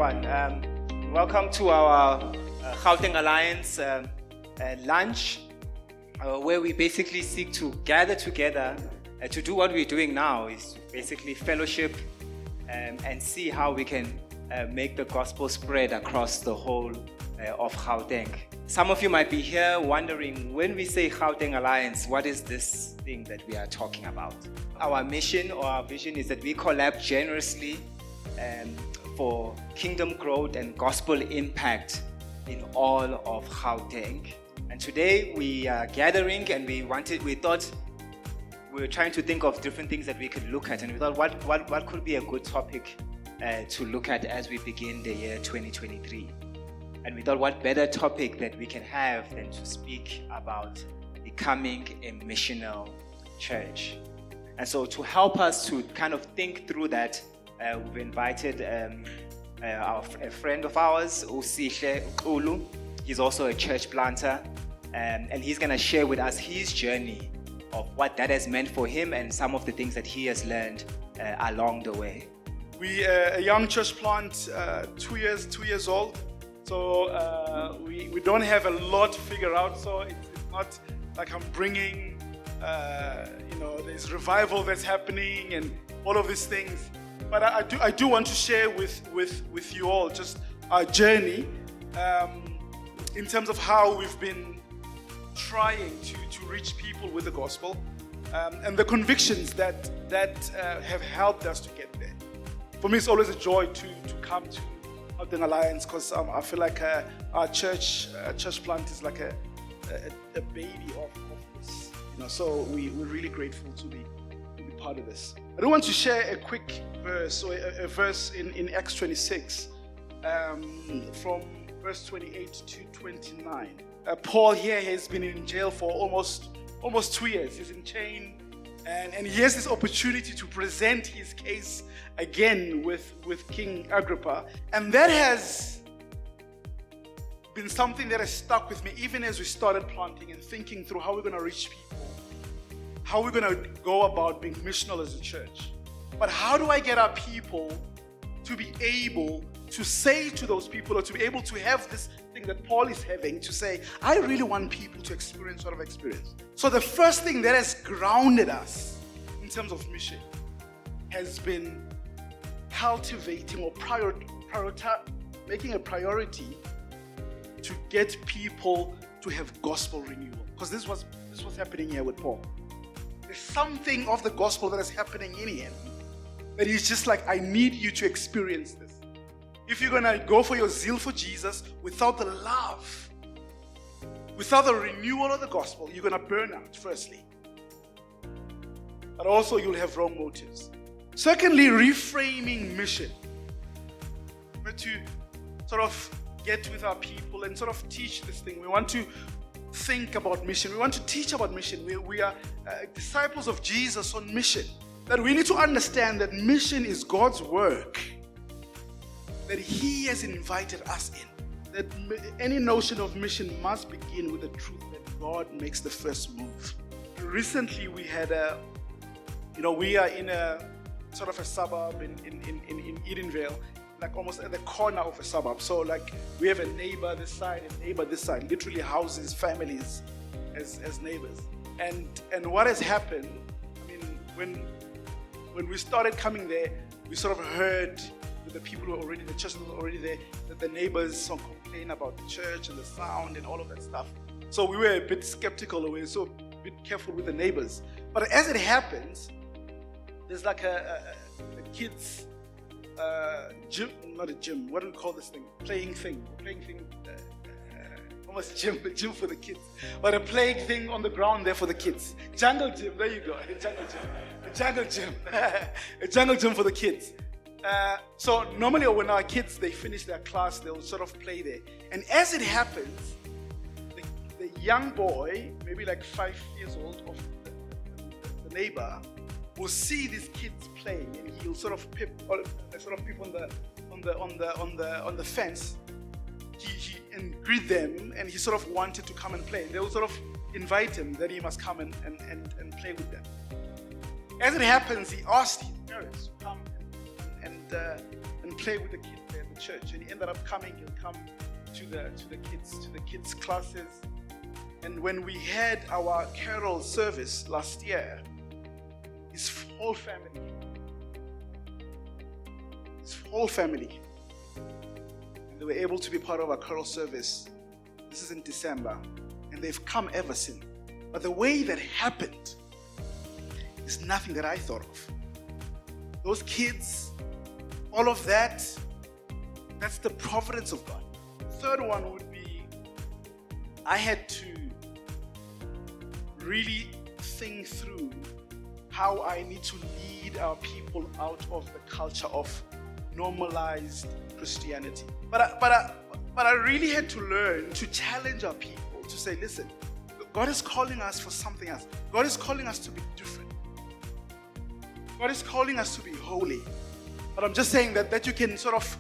everyone. Welcome to our Gauteng Alliance lunch, where we basically seek to gather together to do what we're doing now, is basically fellowship and see how we can make the gospel spread across the whole of Gauteng. Some of you might be here wondering, when we say Gauteng Alliance, what is this thing that we are talking about? Our mission or our vision is that we collab generously for kingdom growth and gospel impact in all of Gauteng. And today we are gathering, and we thought we were trying to think of different things that we could look at, and we thought what could be a good topic to look at as we begin the year 2023. And we thought, what better topic that we can have than to speak about becoming a missional church. And so to help us to kind of think through that, we've invited a friend of ours, Usihle Ulu. He's also a church planter, and he's going to share with us his journey of what that has meant for him and some of the things that he has learned along the way. We are a young church plant, 2 years old. So we don't have a lot to figure out. So it's not like I'm bringing, there's revival that's happening and all of these things. But I do want to share with you all just our journey in terms of how we've been trying to reach people with the gospel and the convictions that have helped us to get there. For me, it's always a joy to come to Gauteng Alliance, because I feel like our church plant is like a baby of this. So we're really grateful to be part of this. I do want to share a quick verse, or a verse in Acts 26, from verse 28 to 29. Paul here has been in jail for almost 2 years. He's in chain, and he has this opportunity to present his case again with King Agrippa. And that has been something that has stuck with me even as we started planting and thinking through how we're going to reach people, how we're going to go about being missional as a church. But how do I get our people to be able to say to those people, or to be able to have this thing that Paul is having, to say, I really want people to experience what I've experienced. So the first thing that has grounded us in terms of mission has been cultivating or making a priority to get people to have gospel renewal. Because this was happening here with Paul. There's something of the gospel that is happening in him that he's just like, I need you to experience this. If you're going to go for your zeal for Jesus without the love, without the renewal of the gospel, you're going to burn out, firstly. But also you'll have wrong motives. Secondly, reframing mission. We're to sort of get with our people and sort of teach this thing. We want to think about mission. We want to teach about mission. We are disciples of Jesus on mission. That we need to understand that mission is God's work that He has invited us in. That any notion of mission must begin with the truth that God makes the first move. Recently we had we are in a sort of a suburb in Edenvale, like almost at the corner of a suburb. So like we have a neighbor this side and neighbor this side, literally houses, families as neighbors. And what has happened, I mean, when we started coming there, we sort of heard with the people who were already, the church was already there, that the neighbors complain about the church and the sound and all of that stuff. So we were a bit skeptical, we were so a bit careful with the neighbors. But as it happens, there's like a kids gym, not a gym, what do we call this thing? Playing thing, almost gym for the kids, but a playing thing on the ground there for the kids. Jungle gym, there you go, a jungle gym for the kids. So normally when our kids, they finish their class, they'll sort of play there. And as it happens, the young boy, maybe like 5 years old, of the neighbor, will see these kids playing, and he'll sort of pip on the fence. He and greet them, and he sort of wanted to come and play. They will sort of invite him that he must come and play with them. As it happens, he asked his parents to come and play with the kids there. at church, and he ended up coming. He'll come to the kids classes. And when we had our carol service last year, his whole family and they were able to be part of our carol service. This is in December, and they've come ever since. But the way that happened is nothing that I thought of. Those kids, all of that, that's the providence of God. Third one would be, I had to really think through how I need to lead our people out of the culture of normalized Christianity. But I really had to learn to challenge our people to say, listen, God is calling us for something else. God is calling us to be different. God is calling us to be holy. But I'm just saying that you can sort of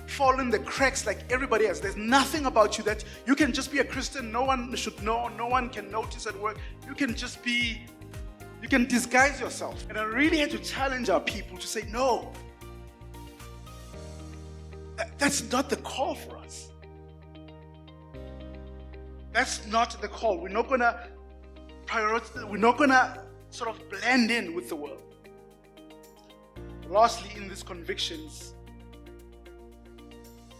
fall in the cracks like everybody else. There's nothing about you that you can just be a Christian. No one should know. No one can notice at work. You can disguise yourself. And I really had to challenge our people to say, no, that's not the call for us. That's not the call. We're not going to prioritize. We're not going to sort of blend in with the world. Lastly, in these convictions,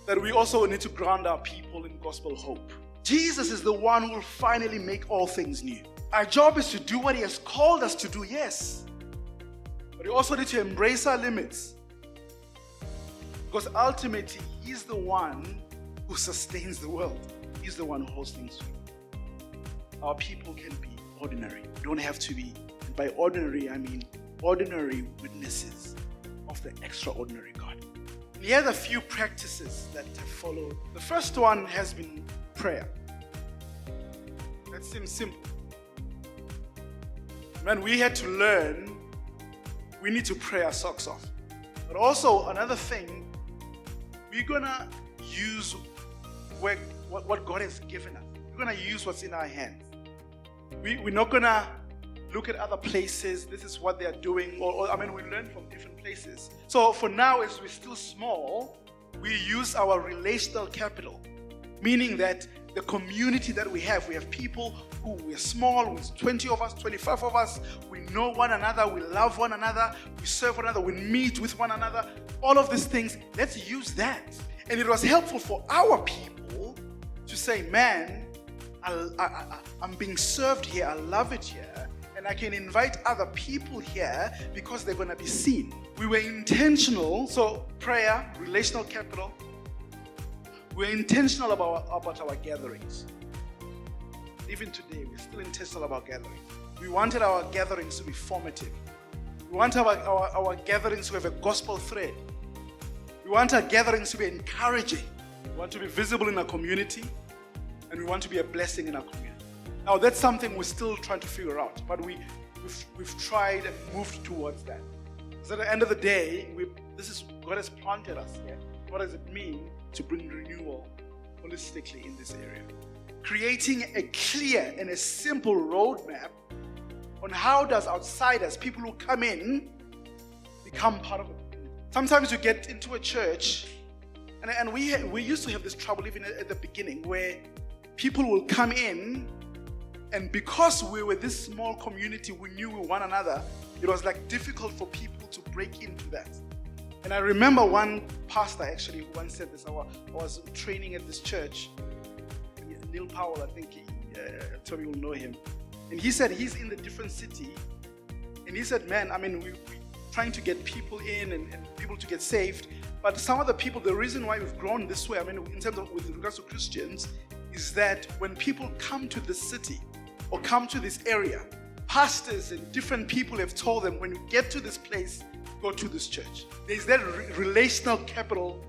that we also need to ground our people in gospel hope. Jesus is the one who will finally make all things new. Our job is to do what he has called us to do, yes. But we also need to embrace our limits. Because ultimately, he's the one who sustains the world. He's the one who holds things true. Our people can be ordinary. We don't have to be, and by ordinary, I mean ordinary witnesses of the extraordinary God. And here are the few practices that have followed. The first one has been prayer. That seems simple. Man, we had to learn we need to pray our socks off. But also another thing, we're gonna use what God has given us. We're gonna use what's in our hands. We're not gonna look at other places. This is what they are doing. We learn from different places. So for now, as we're still small, we use our relational capital, meaning that the community that we have people who we're small, with 20 of us, 25 of us, we know one another, we love one another, we serve one another, we meet with one another, all of these things, let's use that. And it was helpful for our people to say, man, I'm being served here, I love it here, and I can invite other people here because they're going to be seen. We were intentional, so prayer, relational capital. We're intentional about our gatherings. Even today, we're still intentional about gatherings. We wanted our gatherings to be formative. We want our gatherings to have a gospel thread. We want our gatherings to be encouraging. We want to be visible in our community, and we want to be a blessing in our community. Now, that's something we're still trying to figure out, but we've tried and moved towards that. So at the end of the day, God has planted us here. What does it mean to bring renewal holistically in this area? Creating a clear and a simple roadmap on how does outsiders, people who come in, become part of it. Sometimes you get into a church, and we used to have this trouble even at the beginning, where people will come in, and because we were this small community, we knew one another, it was like difficult for people to break into that. And I remember one pastor actually once said this. I was training at this church. Neil Powell, I think Toby will know him. And he said he's in the different city. And he said, man, we're trying to get people in and people to get saved. But some of the people, the reason why we've grown this way, in terms of with regards to Christians, is that when people come to the city or come to this area, pastors and different people have told them, when you get to this place, go to this church. There's that relational capital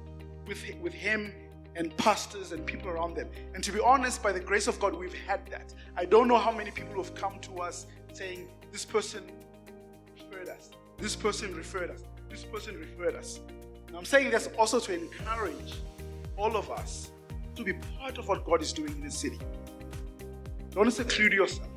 with him and pastors and people around them. And to be honest, by the grace of God, we've had that. I don't know how many people have come to us saying, this person referred us, this person referred us, this person referred us. And I'm saying this also to encourage all of us to be part of what God is doing in this city. Don't seclude yourself.